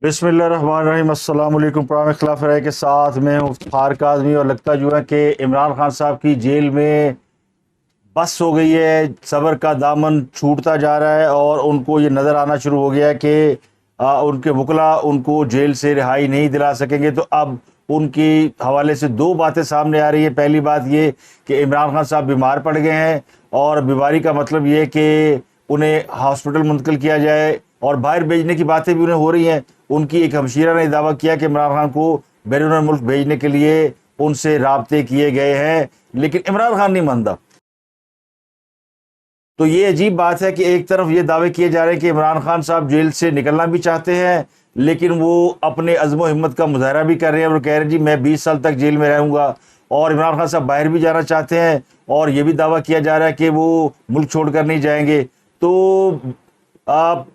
بسم اللہ الرحمن الرحیم۔ السلام علیکم۔ پروگرام اختلاف رائے کے ساتھ میں ہوں افتخار کاظمی، اور لگتا جو ہے کہ عمران خان صاحب کی جیل میں بس ہو گئی ہے، صبر کا دامن چھوٹتا جا رہا ہے، اور ان کو یہ نظر آنا شروع ہو گیا ہے کہ ان کے وکلاء ان کو جیل سے رہائی نہیں دلا سکیں گے۔ تو اب ان کی حوالے سے دو باتیں سامنے آ رہی ہیں۔ پہلی بات یہ کہ عمران خان صاحب بیمار پڑ گئے ہیں، اور بیماری کا مطلب یہ کہ انہیں ہاسپٹل منتقل کیا جائے، اور باہر بھیجنے کی باتیں بھی انہیں ہو رہی ہیں۔ ان کی ایک ہمشیرہ نے دعویٰ کیا کہ عمران خان کو بیرون ملک بھیجنے کے لیے ان سے رابطے کیے گئے ہیں، لیکن عمران خان نہیں مانتا۔ تو یہ عجیب بات ہے کہ ایک طرف یہ دعوے کیے جا رہے ہیں کہ عمران خان صاحب جیل سے نکلنا بھی چاہتے ہیں، لیکن وہ اپنے عزم و ہمت کا مظاہرہ بھی کر رہے ہیں، اور کہہ رہے ہیں جی میں 20 سال تک جیل میں رہوں گا، اور عمران خان صاحب باہر بھی جانا چاہتے ہیں، اور یہ بھی دعویٰ کیا جا رہا ہے کہ وہ ملک چھوڑ کر نہیں جائیں گے۔ تو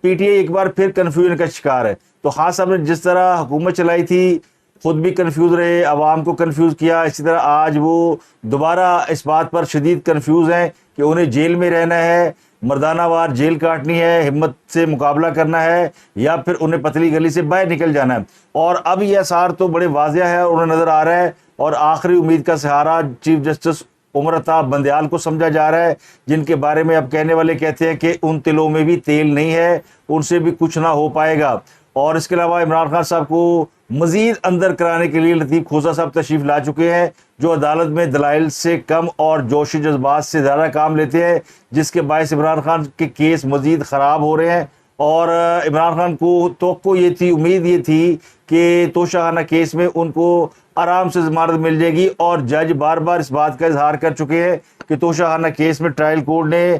پی ٹی آئی ایک بار پھر کنفیوژن کا شکار ہے۔ تو خان صاحب نے جس طرح حکومت چلائی تھی، خود بھی کنفیوز رہے، عوام کو کنفیوز کیا، اسی طرح آج وہ دوبارہ اس بات پر شدید کنفیوز ہیں کہ انہیں جیل میں رہنا ہے، مردانہ وار جیل کاٹنی ہے، ہمت سے مقابلہ کرنا ہے، یا پھر انہیں پتلی گلی سے باہر نکل جانا ہے۔ اور اب یہ آثار تو بڑے واضح ہے، انہیں نظر آ رہا ہے، اور آخری امید کا سہارا چیف جسٹس عمر عطا بندیال کو سمجھا جا رہا ہے، جن کے بارے میں اب کہنے والے کہتے ہیں کہ ان تلوں میں بھی تیل نہیں ہے، ان سے بھی کچھ نہ ہو پائے گا۔ اور اس کے علاوہ عمران خان صاحب کو مزید اندر کرانے کے لیے لطیف کھوسہ صاحب تشریف لا چکے ہیں، جو عدالت میں دلائل سے کم اور جوشی جذبات سے زیادہ کام لیتے ہیں، جس کے باعث عمران خان کے کیس مزید خراب ہو رہے ہیں۔ اور عمران خان کو توقع یہ تھی، امید یہ تھی کہ توشہ خانہ کیس میں ان کو آرام سے ضمانت مل جائے گی، اور جج بار بار اس بات کا اظہار کر چکے ہیں کہ توشہ خانہ کیس میں ٹرائل کورٹ نے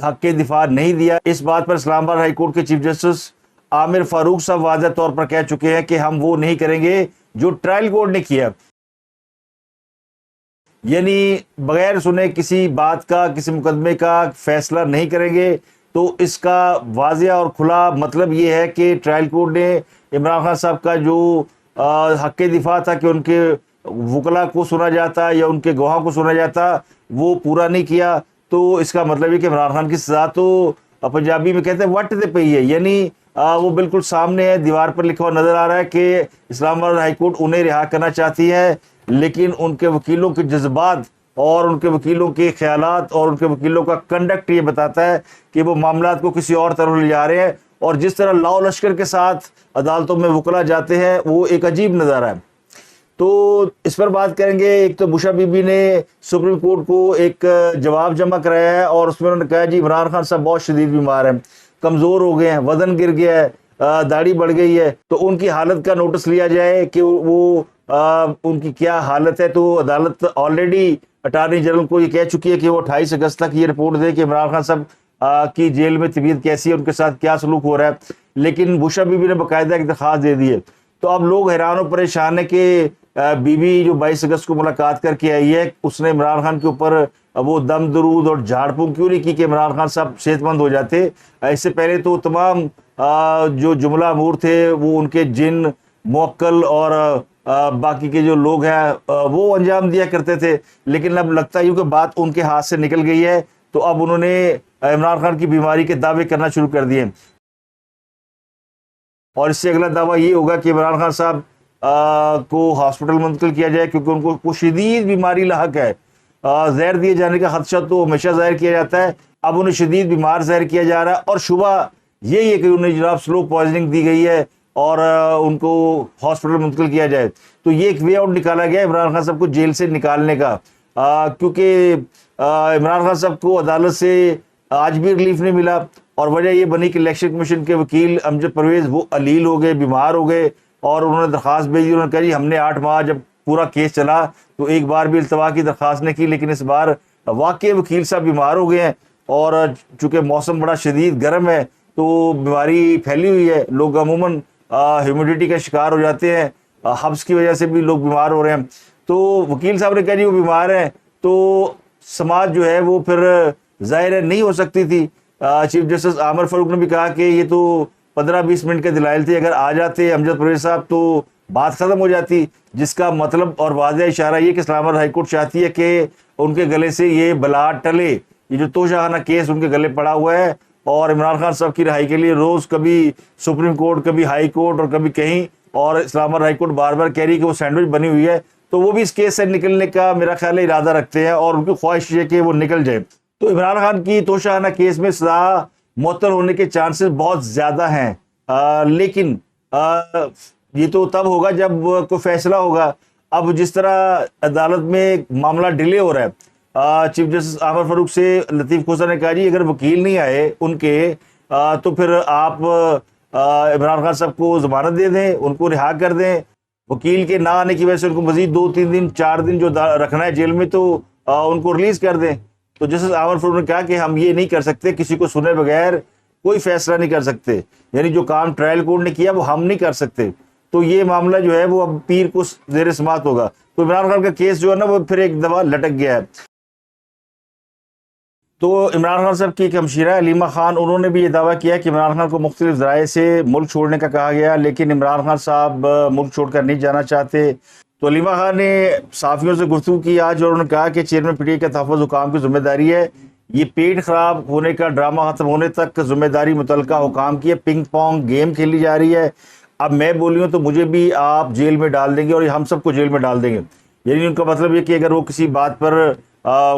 حق کے دفاع نہیں دیا۔ اس بات پر اسلام آباد ہائی کورٹ کے چیف جسٹس عامر فاروق صاحب واضح طور پر کہہ چکے ہیں کہ ہم وہ نہیں کریں گے جو ٹرائل کورٹ نے کیا، یعنی بغیر سنے کسی بات کا، کسی مقدمے کا فیصلہ نہیں کریں گے۔ تو اس کا واضح اور کھلا مطلب یہ ہے کہ ٹرائل کورٹ نے عمران خان صاحب کا جو حق دفاع تھا کہ ان کے وکلاء کو سنا جاتا یا ان کے گواہوں کو سنا جاتا، وہ پورا نہیں کیا۔ تو اس کا مطلب ہے کہ عمران خان کی سزا تو پنجابی میں کہتے ہیں وٹ تے پئی ہے، یعنی وہ بالکل سامنے ہے، دیوار پر لکھا ہوا نظر آ رہا ہے کہ اسلام آباد ہائی کورٹ انہیں رہا کرنا چاہتی ہے، لیکن ان کے وکیلوں کے جذبات اور ان کے وکیلوں کے خیالات اور ان کے وکیلوں کا کنڈکٹ یہ بتاتا ہے کہ وہ معاملات کو کسی اور طرف لے جا رہے ہیں، اور جس طرح لاؤ لشکر کے ساتھ عدالتوں میں وکلا جاتے ہیں وہ ایک عجیب نظارہ ہے۔ تو اس پر بات کریں گے۔ ایک تو بشا بی بی نے سپریم کورٹ کو ایک جواب جمع کرایا ہے، اور اس میں انہوں نے کہا جی عمران خان صاحب بہت شدید بیمار ہیں، کمزور ہو گئے ہیں، وزن گر گیا ہے، داڑھی بڑھ گئی ہے، تو ان کی حالت کا نوٹس لیا جائے کہ وہ ان کی کیا حالت ہے۔ تو عدالت آلریڈی اٹارنی جنرل کو یہ کہہ چکی ہے کہ وہ 28 اگست تک یہ رپورٹ دے کہ عمران خان صاحب کی جیل میں طبیعت کیسی ہے، ان کے ساتھ کیا سلوک ہو رہا ہے، لیکن بشا بی بی نے باقاعدہ ایک درخواست دے دی ہے۔ تو اب لوگ حیران و پریشان ہیں کہ بی بی جو 22 اگست کو ملاقات کر کے آئی ہے، اس نے عمران خان کے اوپر وہ دم درود اور جھاڑ پھونک کیوں نہیں کی کہ عمران خان صاحب صحت مند ہو جاتے۔ اس سے پہلے تو تمام جو جملہ امور تھے وہ ان کے جن، موکل اور باقی کے جو لوگ ہیں وہ انجام دیا کرتے تھے، لیکن اب لگتا ہے کہ بات ان کے ہاتھ سے نکل گئی ہے، تو اب انہوں نے عمران خان کی بیماری کے دعوے کرنا شروع کر دیے، اور اس سے اگلا دعویٰ یہ ہوگا کہ عمران خان صاحب کو ہاسپٹل منتقل کیا جائے، کیونکہ ان کو شدید بیماری لاحق ہے۔ زہر دیے جانے کا خدشہ تو ہمیشہ ظاہر کیا جاتا ہے، اب انہیں شدید بیمار ظاہر کیا جا رہا ہے، اور شبہ یہی ہے کہ انہیں جناب سلو پوائزننگ دی گئی ہے اور ان کو ہاسپٹل منتقل کیا جائے۔ تو یہ ایک وے آؤٹ نکالا گیا عمران خان صاحب کو جیل سے نکالنے کا، کیونکہ عمران خان صاحب کو عدالت سے آج بھی ریلیف نہیں ملا، اور وجہ یہ بنی کہ الیکشن کمیشن کے وکیل امجد پرویز وہ علیل ہو گئے، بیمار ہو گئے، اور انہوں نے درخواست بھیجی۔ انہوں نے کہا جی ہم نے 8 ماہ جب پورا کیس چلا تو ایک بار بھی التوا کی درخواست نہیں کی، لیکن اس بار واقعی وکیل صاحب بیمار ہو گئے ہیں، اور چونکہ موسم بڑا شدید گرم ہے تو بیماری پھیلی ہوئی ہے، لوگ عموماً ہیومیڈیٹی کا شکار ہو جاتے ہیں، حبس کی وجہ سے بھی لوگ بیمار ہو رہے ہیں۔ تو وکیل صاحب نے کہا جی وہ بیمار ہیں، تو سماعت جو ہے وہ پھر ظاہر ہے نہیں ہو سکتی تھی۔ چیف جسٹس عامر فاروق نے بھی کہا کہ یہ تو 15-20 منٹ کے دلائل تھے، اگر آ جاتے امجد پرویز صاحب تو بات ختم ہو جاتی، جس کا مطلب اور واضح اشارہ یہ کہ اسلام آباد ہائی کورٹ چاہتی ہے کہ ان کے گلے سے یہ بلا ٹلے، یہ جو توشہ خانہ کیس ان کے گلے پڑا ہوا ہے اور عمران خان صاحب کی رہائی کے لیے روز کبھی سپریم کورٹ، کبھی ہائی کورٹ اور کبھی کہیں، اور اسلام آباد ہائی کورٹ بار بار کہہ رہی ہے کہ وہ سینڈوچ بنی ہوئی ہے، تو وہ بھی اس کیس سے نکلنے کا میرا خیال ہے ارادہ رکھتے ہیں، اور ان کی خواہش ہے کہ وہ نکل جائے۔ تو عمران خان کی توشہانہ کیس میں سزا معطل ہونے کے چانسز بہت زیادہ ہیں، لیکن یہ تو تب ہوگا جب کوئی فیصلہ ہوگا۔ اب جس طرح عدالت میں معاملہ ڈیلے ہو رہا ہے، چیف جسٹس عامر فاروق سے لطیف کھوسہ نے کہا جی اگر وکیل نہیں آئے ان کے تو پھر آپ عمران خان صاحب کو ضمانت دے دیں، ان کو رہا کر دیں۔ وکیل کے نہ آنے کی وجہ سے ان کو مزید 2-3 دن 4 دن جو رکھنا ہے جیل میں تو ان کو ریلیز کر دیں۔ تو جسٹس عامر فاروق نے کہا کہ ہم یہ نہیں کر سکتے، کسی کو سنے بغیر کوئی فیصلہ نہیں کر سکتے، یعنی جو کام ٹرائل کورٹ نے کیا وہ ہم نہیں کر سکتے۔ تو یہ معاملہ جو ہے وہ اب پیر کو زیر سماعت ہوگا۔ تو عمران خان کا کیس جو ہے نا وہ پھر ایک دفعہ لٹک گیا ہے۔ تو عمران خان صاحب کی ایک ہمشیرہ علیمہ خان، انہوں نے بھی یہ دعویٰ کیا کہ عمران خان کو مختلف ذرائع سے ملک چھوڑنے کا کہا گیا، لیکن عمران خان صاحب ملک چھوڑ کر نہیں جانا چاہتے۔ تو علیمہ خان نے صحافیوں سے گفتگو کی آج، اور انہوں نے کہا کہ چیئرمین پی ٹی آئی کا تحفظ حکام کی ذمہ داری ہے، یہ پیٹ خراب ہونے کا ڈرامہ ختم ہونے تک ذمہ داری متعلقہ حکام کی ہے۔ پنگ پونگ گیم کھیلی جا رہی ہے، اب میں بولی ہوں تو مجھے بھی آپ جیل میں ڈال دیں گے اور ہم سب کو جیل میں ڈال دیں گے۔ یعنی ان کا مطلب یہ کہ اگر وہ کسی بات پر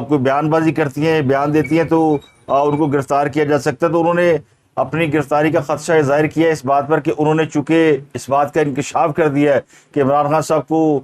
کوئی بیان بازی کرتی ہیں، بیان دیتی ہیں، تو ان کو گرفتار کیا جا سکتا ہے۔ تو انہوں نے اپنی گرفتاری کا خدشہ ظاہر کیا اس بات پر کہ انہوں نے چونکہ اس بات کا انکشاف کر دیا ہے کہ عمران خان صاحب کو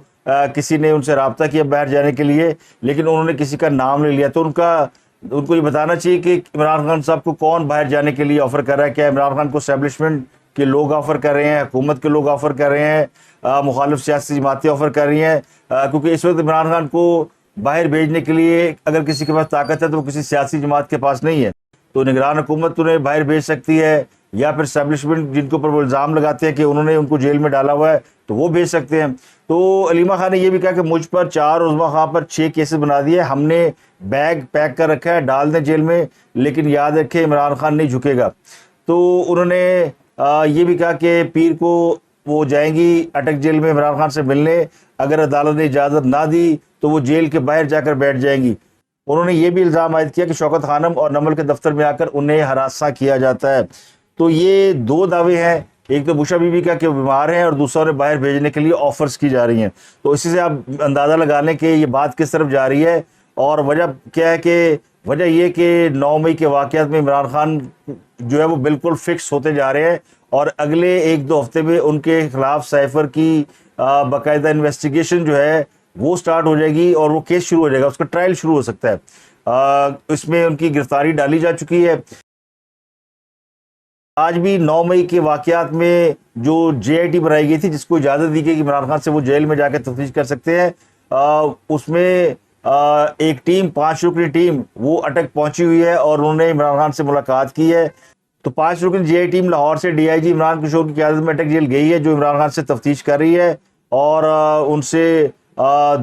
کسی نے ان سے رابطہ کیا باہر جانے کے لیے، لیکن انہوں نے کسی کا نام لے لیا، تو ان کو یہ بتانا چاہیے کہ عمران خان صاحب کو کون باہر جانے کے لیے آفر کر رہا ہے۔ کیا عمران خان کو اسٹیبلشمنٹ کے لوگ آفر کر رہے ہیں، حکومت کے لوگ آفر کر رہے ہیں، مخالف سیاسی جماعتیں آفر کر رہی ہیں؟ کیونکہ اس وقت عمران خان کو باہر بھیجنے کے لیے اگر کسی کے پاس طاقت ہے تو وہ کسی سیاسی جماعت کے پاس نہیں ہے، تو نگران حکومت انہیں باہر بھیج سکتی ہے، یا پھر اسٹیبلشمنٹ جن کے اوپر وہ الزام لگاتے ہیں کہ انہوں نے ان کو جیل میں ڈالا ہوا ہے تو وہ بھیج سکتے ہیں۔ تو علیمہ خان نے یہ بھی کہا کہ مجھ پر 4 عظمیٰ خان پر 6 کیسز بنا دیے، ہم نے بیگ پیک کر رکھا ہے، ڈال دیں جیل میں، لیکن یاد رکھے عمران خان نہیں جھکے گا۔ تو انہوں نے یہ بھی کہا کہ پیر کو وہ جائیں گی اٹک جیل میں عمران خان سے ملنے، اگر عدالت نے اجازت نہ دی تو وہ جیل کے باہر جا کر بیٹھ جائیں گی۔ انہوں نے یہ بھی الزام عائد کیا کہ شوکت خانم اور نمل کے دفتر میں آ کر انہیں ہراساں کیا جاتا ہے۔ تو یہ 2 دعوے ہیں، ایک تو بشا بی بی کا کہ وہ بیمار ہیں، اور دوسرا انہیں باہر بھیجنے کے لیے آفرز کی جا رہی ہیں۔ تو اسی سے آپ اندازہ لگا لیں کہ یہ بات کس طرف جا رہی ہے، اور وجہ کیا ہے کہ وجہ یہ کہ 9 مئی کے واقعات میں عمران خان جو ہے وہ بالکل فکس ہوتے جا رہے ہیں، اور اگلے 1-2 ہفتے میں ان کے خلاف سائفر کی باقاعدہ انویسٹیگیشن جو ہے وہ سٹارٹ ہو جائے گی، اور وہ کیس شروع ہو جائے گا، اس کا ٹرائل شروع ہو سکتا ہے۔ اس میں ان کی گرفتاری ڈالی جا چکی ہے۔ آج بھی 9 مئی کے واقعات میں جو جے آئی ٹی بنائی گئی تھی، جس کو اجازت دی گئی کہ عمران خان سے وہ جیل میں جا کے تفتیش کر سکتے ہیں، اس میں ایک ٹیم 5 رکنی ٹیم وہ اٹک پہنچی ہوئی ہے، اور انہوں نے عمران خان سے ملاقات کی ہے۔ تو 5 رکنی جے آئی ٹیم لاہور سے ڈی آئی جی عمران کشور کی قیادت میں اٹک جیل گئی ہے، جو عمران خان سے تفتیش کر رہی ہے، اور ان سے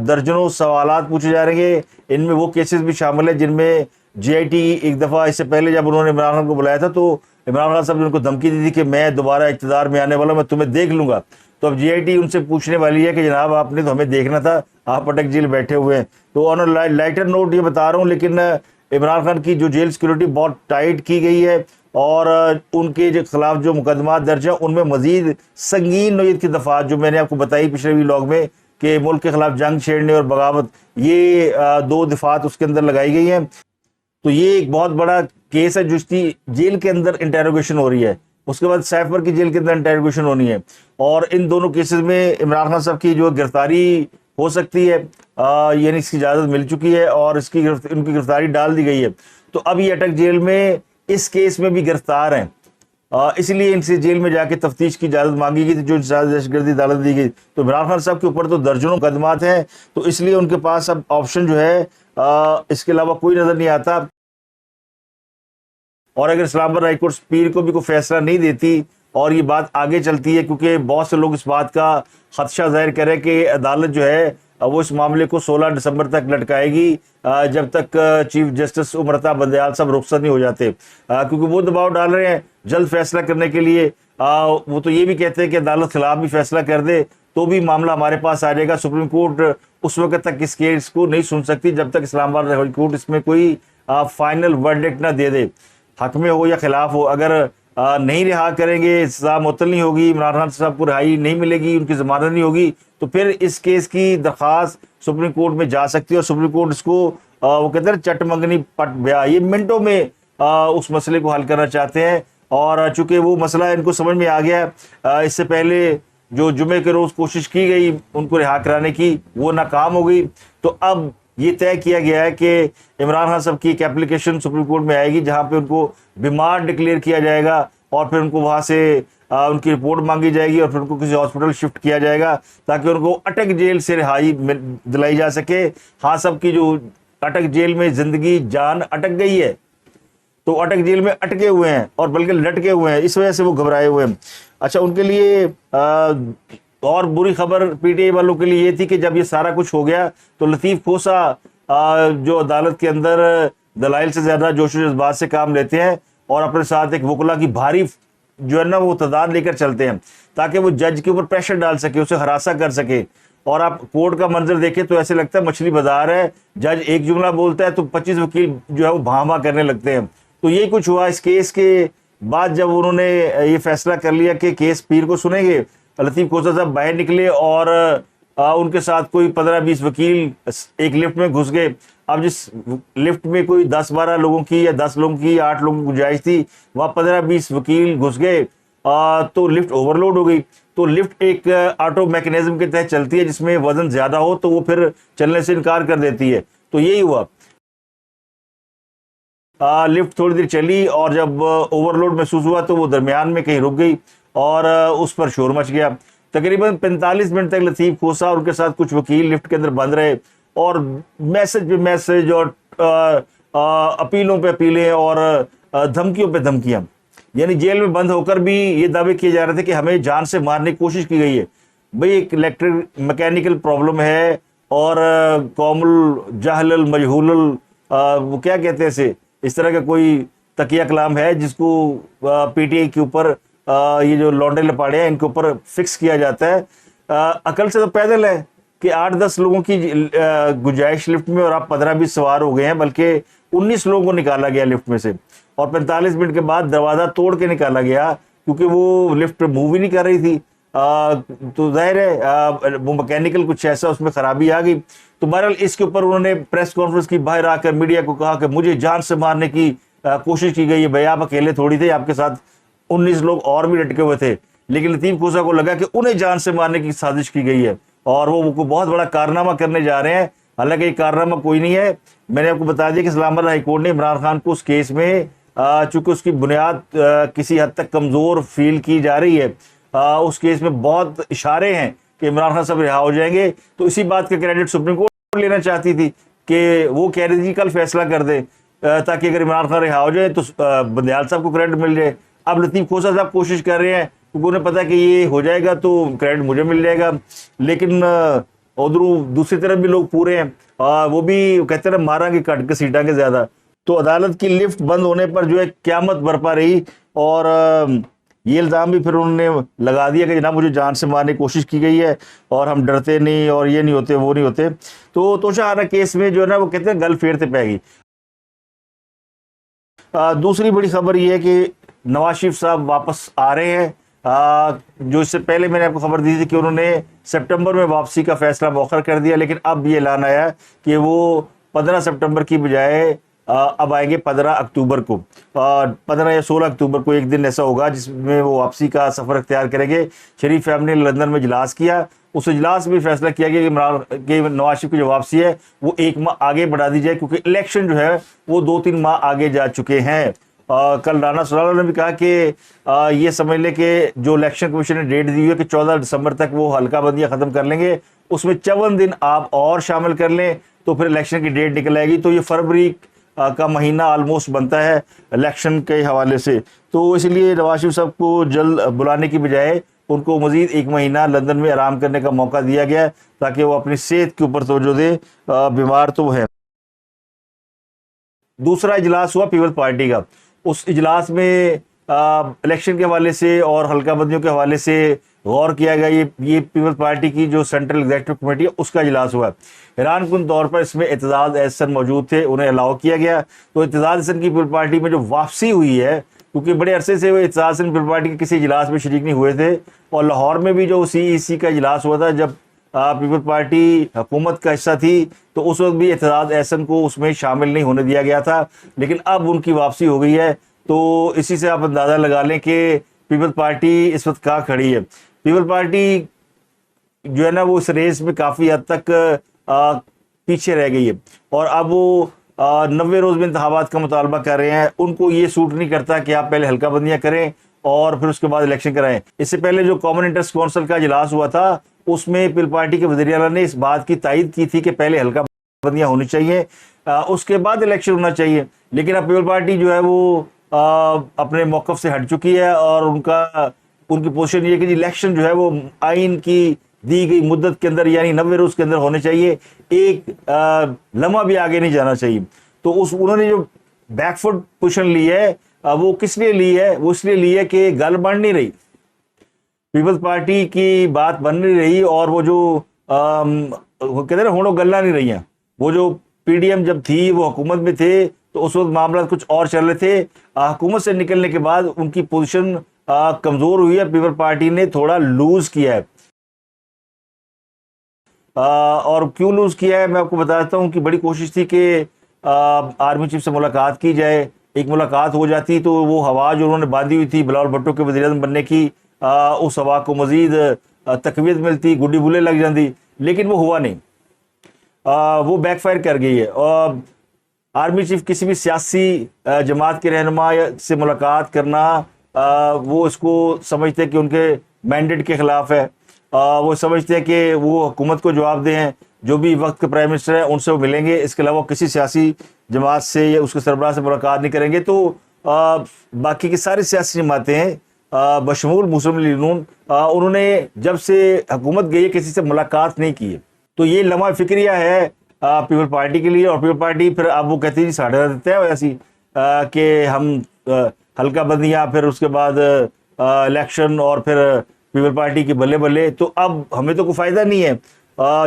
درجنوں سوالات پوچھے جا رہے ہیں۔ ان میں وہ کیسز بھی شامل ہیں جن میں جے آئی ٹی ایک دفعہ اس سے پہلے جب انہوں نے عمران خان کو بلایا تھا تو عمران خان صاحب نے ان کو دھمکی دی تھی کہ میں دوبارہ اقتدار میں آنے والا ہوں، میں تمہیں دیکھ لوں گا۔ تو اب جے آئی ٹی ان سے پوچھنے والی ہے کہ جناب آپ نے تو ہمیں دیکھنا تھا، آپ اٹک جیل بیٹھے ہوئے ہیں۔ تو آن لائٹر نوٹ یہ بتا رہا ہوں، لیکن عمران خان کی جو جیل سیکورٹی بہت ٹائٹ کی گئی ہے، اور ان کے خلاف جو مقدمات درج ہیں ان میں مزید سنگین نوعیت کی دفعات جو میں نے آپ کو بتائی پچھلے ویلاگ میں کہ ملک کے خلاف جنگ چھیڑنے اور بغاوت، یہ 2 دفعات اس کے اندر لگائی گئی ہیں۔ تو یہ ایک بہت بڑا کیس ہے جو اس کی جیل کے اندر انٹیروگیشن ہو رہی ہے، اس کے بعد سائفر کی جیل کے اندر انٹیروگیشن ہونی ہے، اور ان دونوں کیسز میں عمران خان صاحب کی جو گرفتاری ہو سکتی ہے، یعنی اس کی اجازت مل چکی ہے، اور ان کی گرفتاری ڈال دی گئی ہے۔ تو اب یہ اٹک جیل میں اس کیس میں بھی گرفتار ہیں، اس لیے ان سے جیل میں جا کے تفتیش کی اجازت مانگی گئی تھی، جو دہشت گردی عدالت دی گئی۔ تو عمران خان صاحب کے اوپر تو درجنوں مقدمات ہیں، تو اس لیے ان کے پاس اب آپشن جو ہے اس کے علاوہ کوئی نظر نہیں آتا۔ اور اگر اسلام آباد ہائی کورٹ پیر کو بھی کوئی فیصلہ نہیں دیتی اور یہ بات آگے چلتی ہے، کیونکہ بہت سے لوگ اس بات کا خدشہ ظاہر کریں کہ عدالت جو ہے وہ اس معاملے کو 16 دسمبر تک لٹکائے گی، جب تک چیف جسٹس عمرتا بندیال صاحب رخصت نہیں ہو جاتے، کیونکہ وہ دباؤ ڈال رہے ہیں جلد فیصلہ کرنے کے لیے۔ وہ تو یہ بھی کہتے ہیں کہ عدالت خلاف بھی فیصلہ کر دے تو بھی معاملہ ہمارے پاس آ جائے گا، سپریم کورٹ اس وقت تک اس کیس کو نہیں سن سکتی جب تک اسلام آباد ہائی کورٹ اس میں کوئی فائنل ورڈکٹ نہ دے دے۔ حق میں ہو یا خلاف ہو، اگر نہیں رہا کریں گے، سزا معطل نہیں ہوگی، عمران خان صاحب کو رہائی نہیں ملے گی، ان کی ضمانت نہیں ہوگی، تو پھر اس کیس کی درخواست سپریم کورٹ میں جا سکتی ہے، اور سپریم کورٹ اس کو وہ کہتے ہیں چٹ منگنی پٹ بیا، یہ منٹوں میں اس مسئلے کو حل کرنا چاہتے ہیں۔ اور چونکہ وہ مسئلہ ان کو سمجھ میں آ گیا ہے، اس سے پہلے جو جمعے کے روز کوشش کی گئی ان کو رہا کرانے کی، وہ ناکام ہو گئی، تو اب یہ طے کیا گیا ہے کہ عمران خان صاحب کی ایک اپلیکیشن سپریم کورٹ میں آئے گی جہاں پہ ان کو بیمار ڈکلیئر کیا جائے گا، اور پھر ان کو وہاں سے ان کی رپورٹ مانگی جائے گی، اور پھر ان کو کسی ہاسپٹل شفٹ کیا جائے گا تاکہ ان کو اٹک جیل سے رہائی دلائی جا سکے۔ خان صاحب کی جو اٹک جیل میں زندگی جان اٹک گئی ہے، تو اٹک جیل میں اٹکے ہوئے ہیں اور بلکہ لٹکے ہوئے ہیں، اس وجہ سے وہ گھبرائے ہوئے ہیں۔ اچھا، ان کے لیے اور بری خبر پی ٹی آئی والوں کے لیے یہ تھی کہ جب یہ سارا کچھ ہو گیا تو لطیف کھوسہ جو عدالت کے اندر دلائل سے زیادہ جوش و جذبات سے کام لیتے ہیں اور اپنے ساتھ ایک وکلا کی بھاری جو ہے نا وہ تعداد لے کر چلتے ہیں تاکہ وہ جج کے اوپر پریشر ڈال سکے، اسے ہراساں کر سکے۔ اور آپ کورٹ کا منظر دیکھیں تو ایسے لگتا ہے مچھلی بازار ہے، جج ایک جملہ بولتا ہے تو 25 وکیل جو ہے وہ بھاں بھاں کرنے لگتے ہیں۔ تو یہی کچھ ہوا اس کیس کے بعد، جب انہوں نے یہ فیصلہ کر لیا کہ کیس پیر کو سنیں گے، لطیف کھوسہ صاحب باہر نکلے اور ان کے ساتھ کوئی 15-20 وکیل ایک لفٹ میں گھس گئے۔ اب جس لفٹ میں کوئی 10-12 لوگوں کی یا 10 لوگوں کی 8 لوگوں کی گنجائش تھی، وہاں 15-20 وکیل گھس گئے تو لفٹ اوور لوڈ ہو گئی۔ تو لفٹ ایک آٹو میکنزم کے تحت چلتی ہے، جس میں وزن زیادہ ہو تو وہ پھر چلنے سے انکار کر دیتی ہے۔ تو یہی ہوا، لفٹ تھوڑی دیر چلی اور جب اوور لوڈ محسوس ہوا تو وہ درمیان میں کہیں رک گئی اور اس پر شور مچ گیا۔ تقریباً 45 منٹ تک لطیف کھوسہ اور ان کے ساتھ کچھ وکیل لفٹ کے اندر بند رہے اور میسج پہ میسج اور اپیلوں پہ اپیلیں اور دھمکیوں پہ دھمکیاں، یعنی جیل میں بند ہو کر بھی یہ دعوے کیے جا رہے تھے کہ ہمیں جان سے مارنے کی کوشش کی گئی ہے۔ بھئی ایک الیکٹرک میکینیکل پرابلم ہے اور قوم الجہل المجہول وہ کیا کہتے ہیں اسے، اس طرح کا کوئی تقیہ کلام ہے جس کو پی ٹی آئی کے اوپر یہ جو لونڈے لپاڑے ہیں ان کے اوپر فکس کیا جاتا ہے۔ عقل سے تو پیدل ہے کہ 8-10 لوگوں کی گنجائش لفٹ میں اور آپ 15-20 سوار ہو گئے ہیں، بلکہ 19 لوگوں کو نکالا گیا لفٹ میں سے، اور 45 منٹ کے بعد دروازہ توڑ کے نکالا گیا کیونکہ وہ لفٹ موو ہی نہیں کر رہی تھی۔ تو ظاہر ہے وہ مکینیکل کچھ ایسا اس میں خرابی آ گئی۔ تو بہرحال اس کے اوپر انہوں نے پریس کانفرنس کی، باہر آ کر میڈیا کو کہا کہ مجھے جان سے مارنے کی کوشش کی گئی ہے۔ بھئی آپ اکیلے تھوڑی تھے، آپ کے ساتھ 19 لوگ اور بھی لٹکے ہوئے تھے، لیکن لطیف کھوسہ کو لگا کہ انہیں جان سے مارنے کی سازش کی گئی ہے اور وہ بہت بڑا کارنامہ کرنے جا رہے ہیں۔ حالانکہ یہ کارنامہ کوئی نہیں ہے۔ میں نے آپ کو بتا دیا کہ اسلام آباد ہائی کورٹ نے عمران خان کو اس کیس میں چونکہ اس کی بنیاد کسی حد تک کمزور فیل کی جا رہی ہے، اس کیس میں بہت اشارے ہیں کہ عمران خان صاحب رہا ہو جائیں گے، تو اسی بات کا کریڈٹ سپریم کورٹ لینا چاہتی تھی کہ وہ کہہ رہی تھی کل فیصلہ کر دے تاکہ اگر عمران خان رہا ہو جائے تو بندیال صاحب کو کریڈٹ مل جائے۔ اب لطیف کھوسہ صاحب کوشش کر رہے ہیں کیونکہ انہیں پتا کہ یہ ہو جائے گا تو کریڈٹ مجھے مل جائے گا، لیکن ادھر دوسری طرف بھی لوگ پورے ہیں، وہ بھی کہتے ہیں مارا گے کٹ کے سیٹاں کے زیادہ۔ تو عدالت کی لفٹ بند ہونے پر جو ہے قیامت برپا رہی، اور یہ الزام بھی پھر انہوں نے لگا دیا کہ جناب مجھے جان سے مارنے کی کوشش کی گئی ہے اور ہم ڈرتے نہیں اور یہ نہیں ہوتے وہ نہیں ہوتے۔ تو توشہ خانہ کیس میں جو ہے نا وہ کہتے ہیں گل پھیرتے پہ گئی۔ دوسری بڑی خبر یہ ہے کہ نواز شریف صاحب واپس آ رہے ہیں، جو اس سے پہلے میں نے آپ کو خبر دی تھی کہ انہوں نے سپٹمبر میں واپسی کا فیصلہ مؤخر کر دیا، لیکن اب یہ اعلان آیا کہ وہ 15 سپٹمبر کی بجائے اب آئیں گے 15 اکتوبر کو، 15 یا 16 اکتوبر کو ایک دن ایسا ہوگا جس میں وہ واپسی کا سفر اختیار کریں گے۔ شریف فیملی نے لندن میں اجلاس کیا، اس اجلاس میں فیصلہ کیا گیا کہ نواز شریف کی جو واپسی ہے وہ 1 ماہ آگے بڑھا دی جائے کیونکہ الیکشن جو ہے وہ 2-3 ماہ آگے جا چکے ہیں۔ کل رانا سلالہ نے بھی کہا کہ یہ سمجھ لیں کہ جو الیکشن کمیشن نے ڈیٹ دی ہوئی ہے کہ 14 دسمبر تک وہ حلقہ بندیاں ختم کر لیں گے، اس میں 54 دن آپ اور شامل کر لیں تو پھر الیکشن کی ڈیٹ نکل آئے گی۔ تو یہ فروری کا مہینہ آلموسٹ بنتا ہے الیکشن کے حوالے سے، تو اس لیے نواز شریف صاحب کو جلد بلانے کی بجائے ان کو مزید 1 مہینہ لندن میں آرام کرنے کا موقع دیا گیا ہے تاکہ وہ اپنی صحت کے اوپر توجہ دے، بیمار تو وہ ہے۔ دوسرا اجلاس ہوا پیپلز پارٹی کا، اس اجلاس میں الیکشن کے حوالے سے اور حلقہ بندیوں کے حوالے سے غور کیا گیا. یہ پیپلز پارٹی کی جو سینٹرل ایگزیکٹو کمیٹی ہے اس کا اجلاس ہوا. حیران کن طور پر اس میں اعتزاز احسن موجود تھے, انہیں الاؤ کیا گیا. تو اعتزاز احسن کی پیپل پارٹی میں جو واپسی ہوئی ہے, کیونکہ بڑے عرصے سے وہ اعتزاز احسن پیپل پارٹی کے کسی اجلاس میں شریک نہیں ہوئے تھے, اور لاہور میں بھی جو CEC کا اجلاس ہوا تھا جب پیپل پارٹی حکومت کا حصہ تھی, تو اس وقت بھی اعتزاز احسن کو اس میں شامل نہیں ہونے دیا گیا تھا, لیکن اب ان کی واپسی ہو گئی ہے. تو اسی سے آپ اندازہ لگا لیں کہ پیپل پارٹی اس وقت کہاں کھڑی ہے. پیپل پارٹی جو ہے نا وہ اس ریس میں کافی حد تک پیچھے رہ گئی ہے, اور اب وہ 90 روز میں انتخابات کا مطالبہ کر رہے ہیں. ان کو یہ سوٹ نہیں کرتا کہ آپ پہلے حلقہ بندیاں کریں اور پھر اس کے بعد الیکشن کرائیں. اس سے پہلے جو کامن انٹرسٹ کونسل کا اجلاس ہوا تھا اس میں پیپل پارٹی کے وزیر اعلیٰ نے اس بات کی تائید کی تھی کہ پہلے حلقہ بندیاں ہونی چاہیے, اس کے بعد الیکشن ہونا چاہیے. لیکن اب پیپل پارٹی جو ہے وہ اپنے موقف سے ہٹ چکی ہے, اور ان کی پوزیشن یہ ہے کہ جی الیکشن جو ہے وہ آئین کی دی گئی مدت کے اندر یعنی 90 روز کے اندر ہونے چاہیے, ایک لمحہ بھی آگے نہیں جانا چاہیے. تو انہوں نے جو بیک فٹ پوزیشن لی ہے وہ کس لیے لی ہے؟ وہ اس لیے لی ہے کہ گل بن نہیں رہی, پیپلز پارٹی کی بات بن نہیں رہی, اور وہ جو کہتے ہیں نا ہونو گلا نہیں رہی ہیں. وہ جو PDM جب تھی وہ حکومت میں تھے تو اس وقت معاملات کچھ اور چل رہے تھے. حکومت سے نکلنے کے بعد ان کی پوزیشن کمزور ہوئی ہے, پیپل پارٹی نے تھوڑا لوز کیا ہے. اور کیوں لوز کیا ہے میں آپ کو بتاتا ہوں کہ بڑی کوشش تھی کہ آرمی چیف سے ملاقات کی جائے. ایک ملاقات ہو جاتی تو وہ ہوا جو انہوں نے باندھی ہوئی تھی بلاول بھٹو کے وزیر اعظم بننے کی, اس ہوا کو مزید تقویت ملتی, گڈی بلے لگ جاتی, لیکن وہ ہوا نہیں, وہ بیک فائر کر گئی ہے. اور آرمی چیف کسی بھی سیاسی جماعت کے رہنما سے ملاقات کرنا وہ اس کو سمجھتے کہ ان کے مینڈیٹ کے خلاف ہے. وہ سمجھتے ہیں کہ وہ حکومت کو جواب دیں ہیں, جو بھی وقت کے پرائم منسٹر ہیں ان سے وہ ملیں گے, اس کے علاوہ کسی سیاسی جماعت سے یا اس کے سربراہ سے ملاقات نہیں کریں گے. تو باقی کی ساری سیاسی جماعتیں ہیں بشمول مسلم لیگ نون, انہوں نے جب سے حکومت گئی ہے کسی سے ملاقات نہیں کی ہے. تو یہ لمحہ فکریہ ہے پیپل پارٹی کے لیے. اور پیپل پارٹی پھر اب وہ کہتی ہے ساڑھے دیتے ہیں ایسی کہ ہم حلقہ بندیاں, پھر اس کے بعد الیکشن, اور پھر پیپل پارٹی کی بلے بلے. تو اب ہمیں تو کوئی فائدہ نہیں ہے.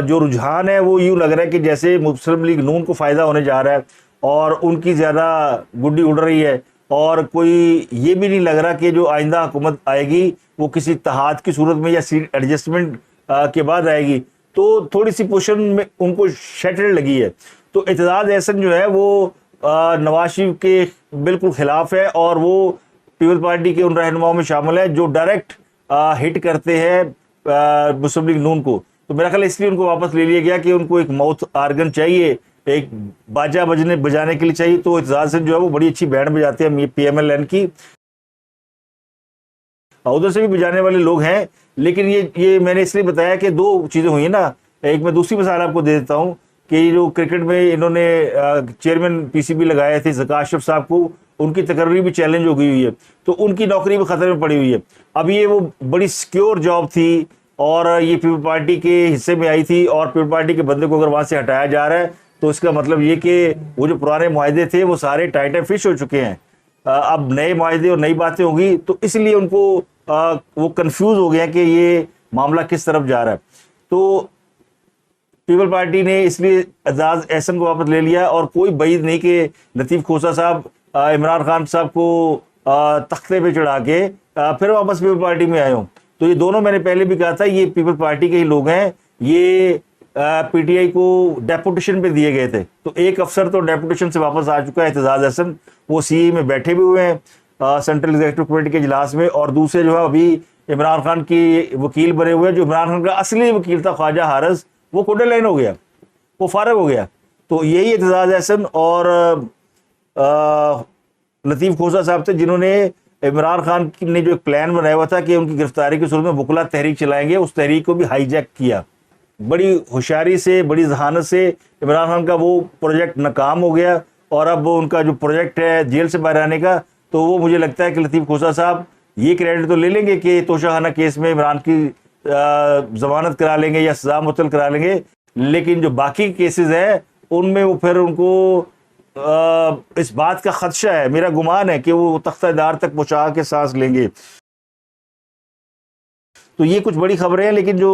جو رجحان ہے وہ یوں لگ رہا ہے کہ جیسے مسلم لیگ نون کو فائدہ ہونے جا رہا ہے, اور ان کی زیادہ گڈی اڑ رہی ہے, اور کوئی یہ بھی نہیں لگ رہا کہ جو آئندہ حکومت آئے گی وہ کسی اتحاد کی صورت میں یا سیٹ ایڈجسٹمنٹ کے بعد آئے گی. تو تھوڑی سی پوزیشن میں ان کو شیٹرڈ لگی ہے. تو اعتزاز احسن جو ہے وہ نواز شریف کے بالکل خلاف ہے, اور وہ پیپل پارٹی کے ان رہنماؤں میں شامل ہے جو ڈائریکٹ ہٹ کرتے ہیں مسلم لیگ نون کو. تو میرا خیال اس لیے ان کو واپس لے لیا گیا کہ ان کو ایک ماؤتھ آرگن چاہیے, ایک باجا بجانے کے لیے چاہیے. تو اعتزاز احسن جو ہے وہ بڑی اچھی بینڈ بجاتے ہیں PMLN کی, ادھر سے بھی بجانے والے لوگ ہیں. لیکن یہ میں نے اس لیے بتایا کہ دو چیزیں ہوئی ہیں نا. ایک میں دوسری مثال آپ کو دے دیتا ہوں کہ یہ جو کرکٹ میں انہوں نے چیئرمین PCB لگائے تھے زکا اشرف صاحب کو, ان کی تقرری بھی چیلنج ہو گئی ہوئی ہے, تو ان کی نوکری بھی خطرے میں پڑی ہوئی ہے. اب یہ وہ بڑی سیکیور جاب تھی اور یہ پیپل پارٹی کے حصے میں آئی تھی, اور پیپل پارٹی کے بندے کو اگر وہاں سے ہٹایا جا رہا ہے تو اس کا مطلب یہ کہ وہ جو پرانے معاہدے تھے وہ سارے ٹائٹ فش ہو چکے ہیں. اب نئے معاہدے اور نئی باتیں ہوگی, تو اس لیے ان کو وہ کنفیوز ہو گیا کہ یہ معاملہ کس طرف جا رہا ہے. تو پیپل پارٹی نے اس لیے اعتزاز احسن کو واپس لے لیا, اور کوئی بعید نہیں کہ لطیف کھوسہ صاحب عمران خان صاحب کو تختے پہ چڑھا کے پھر واپس پیپل پارٹی میں آئے ہوں. تو یہ دونوں میں نے پہلے بھی کہا تھا یہ پیپل پارٹی کے ہی لوگ ہیں. یہ PTI کو ڈیپوٹیشن پہ دیے گئے تھے, تو ایک افسر تو ڈیپوٹیشن سے واپس آ چکا ہے اعتزاز احسن, وہ CA میں بیٹھے بھی ہوئے ہیں سینٹرل ایگزیکٹو کمیٹی کے اجلاس میں. اور دوسرے جو ہے ابھی عمران خان کی وکیل بنے ہوئے ہیں, جو عمران خان کا اصلی وکیل تھا خواجہ حارث, وہ کوڈے لائن ہو گیا, وہ فارغ ہو گیا. تو یہی اعتزاز احسن اور لطیف کھوسہ صاحب تھے جنہوں نے عمران خان نے جو ایک پلان بنایا ہوا تھا کہ ان کی گرفتاری کی صورت میں وکلا تحریک چلائیں گے, اس تحریک کو بھی ہائی جیک کیا. بڑی ہوشیاری سے, بڑی ذہانت سے عمران خان کا وہ پروجیکٹ ناکام ہو گیا, اور اب ان کا جو پروجیکٹ ہے جیل سے باہر آنے کا, تو وہ مجھے لگتا ہے کہ لطیف کھوسہ صاحب یہ کریڈٹ تو لے لیں گے کہ توشہ خانہ کیس میں عمران کی ضمانت کرا لیں گے یا سزا معطل کرا لیں گے, لیکن جو باقی کیسز ہیں ان میں وہ پھر ان کو اس بات کا خدشہ ہے, میرا گمان ہے کہ وہ تختہ دار تک پہنچا کے سانس لیں گے. تو یہ کچھ بڑی خبریں ہیں، لیکن جو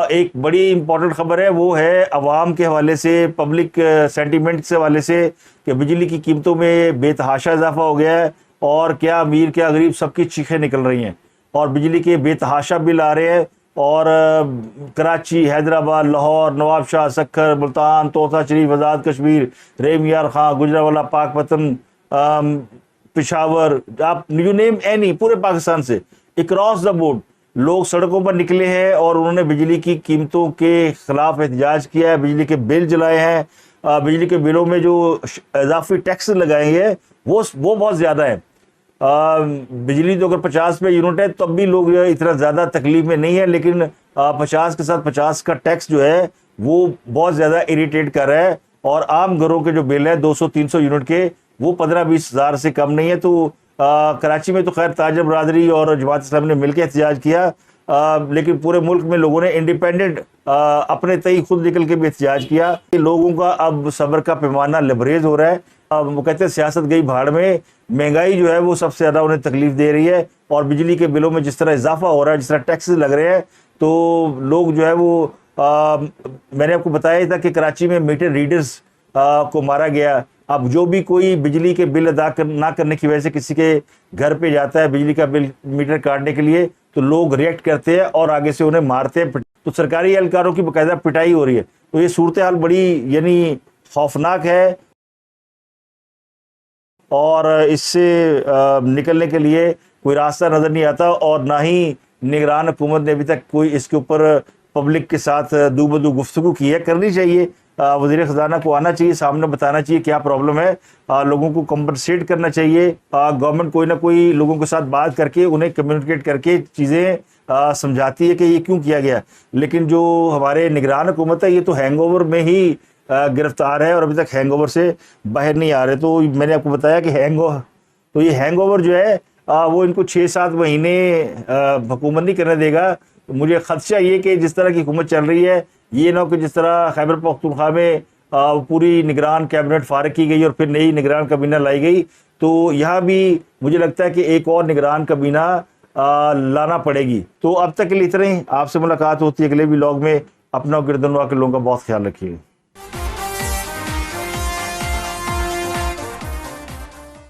ایک بڑی امپورٹنٹ خبر ہے وہ ہے عوام کے حوالے سے، پبلک سینٹیمنٹ کے حوالے سے، کہ بجلی کی قیمتوں میں بے تحاشا اضافہ ہو گیا ہے، اور کیا امیر کیا غریب سب کی چیخیں نکل رہی ہیں، اور بجلی کے بے تحاشا بل آ رہے ہیں، اور کراچی، حیدرآباد، لاہور، نواب شاہ، سکھر، ملتان، توسا شریف، آزاد کشمیر، ریم یار خان، گجرانوالہ، پاک پتن، پشاور، آپ یو نیم اینی، پورے پاکستان سے اکراس دا بورڈ لوگ سڑکوں پر نکلے ہیں، اور انہوں نے بجلی کی قیمتوں کے خلاف احتجاج کیا ہے، بجلی کے بل جلائے ہیں، بجلی کے بلوں میں جو اضافی ٹیکس لگائے ہیں وہ بہت زیادہ ہے۔ بجلی تو اگر 50 پہ یونٹ ہے تب بھی لوگ جو ہے اتنا زیادہ تکلیف میں نہیں ہے، لیکن 50 کے ساتھ 50 کا ٹیکس جو ہے وہ بہت زیادہ اریٹیٹ کر رہا ہے، اور عام گھروں کے جو بل ہے 200-300 یونٹ کے وہ 15-20 ہزار سے کم نہیں ہے۔ تو کراچی میں تو خیر تاجر برادری اور جماعت اسلامی نے مل کے احتجاج کیا، لیکن پورے ملک میں لوگوں نے انڈیپینڈنٹ اپنے تئی خود نکل کے بھی احتجاج کیا۔ لوگوں کا اب صبر کا پیمانہ لبریز ہو رہا ہے، وہ کہتے ہیں سیاست گئی بھاڑ میں، مہنگائی جو ہے وہ سب سے زیادہ انہیں تکلیف دے رہی ہے، اور بجلی کے بلوں میں جس طرح اضافہ ہو رہا ہے، جس طرح ٹیکسز لگ رہے ہیں، تو لوگ جو ہے وہ میں نے آپ کو بتایا تھا کہ کراچی میں میٹر ریڈرز کو مارا گیا۔ اب جو بھی کوئی بجلی کے بل ادا نہ کرنے کی وجہ سے کسی کے گھر پہ جاتا ہے بجلی کا بل میٹر کاٹنے کے لیے، تو لوگ ریئیکٹ کرتے ہیں اور آگے سے انہیں مارتے ہیں، تو سرکاری اہلکاروں کی باقاعدہ پٹائی ہو رہی ہے۔ تو یہ صورتحال بڑی یعنی خوفناک ہے، اور اس سے نکلنے کے لیے کوئی راستہ نظر نہیں آتا، اور نہ ہی نگران حکومت نے ابھی تک کوئی اس کے اوپر پبلک کے ساتھ دو بدو گفتگو کی ہے۔ کرنی چاہیے، وزیر خزانہ کو آنا چاہیے، سامنے بتانا چاہیے کیا پرابلم ہے، لوگوں کو کمپنسیٹ کرنا چاہیے، گورنمنٹ کوئی نہ کوئی لوگوں کے ساتھ بات کر کے انہیں کمیونیکیٹ کر کے چیزیں سمجھاتی ہے کہ یہ کیوں کیا گیا، لیکن جو ہمارے نگران حکومت ہے یہ تو ہینگ اوور میں ہی گرفتار ہے، اور ابھی تک ہینگ اوور سے باہر نہیں آ رہے۔ تو میں نے آپ کو بتایا کہ یہ ہینگ اوور جو ہے وہ ان کو 6-7 مہینے حکومت نہیں کرنے دے گا۔ مجھے خدشہ یہ کہ جس طرح کی حکومت چل رہی ہے، یہ نہ ہو کہ جس طرح خیبر پختونخوا میں پوری نگران کیبنٹ فارغ کی گئی اور پھر نئی نگران کابینہ لائی گئی، تو یہاں بھی مجھے لگتا ہے کہ ایک اور نگران کابینہ لانا پڑے گی۔ تو اب تک کے لیے اتنا ہی، آپ سے ملاقات ہوتی ہے اگلے ولاگ میں۔ اپنا گردنوا کے لوگوں کا بہت خیال رکھیے گا۔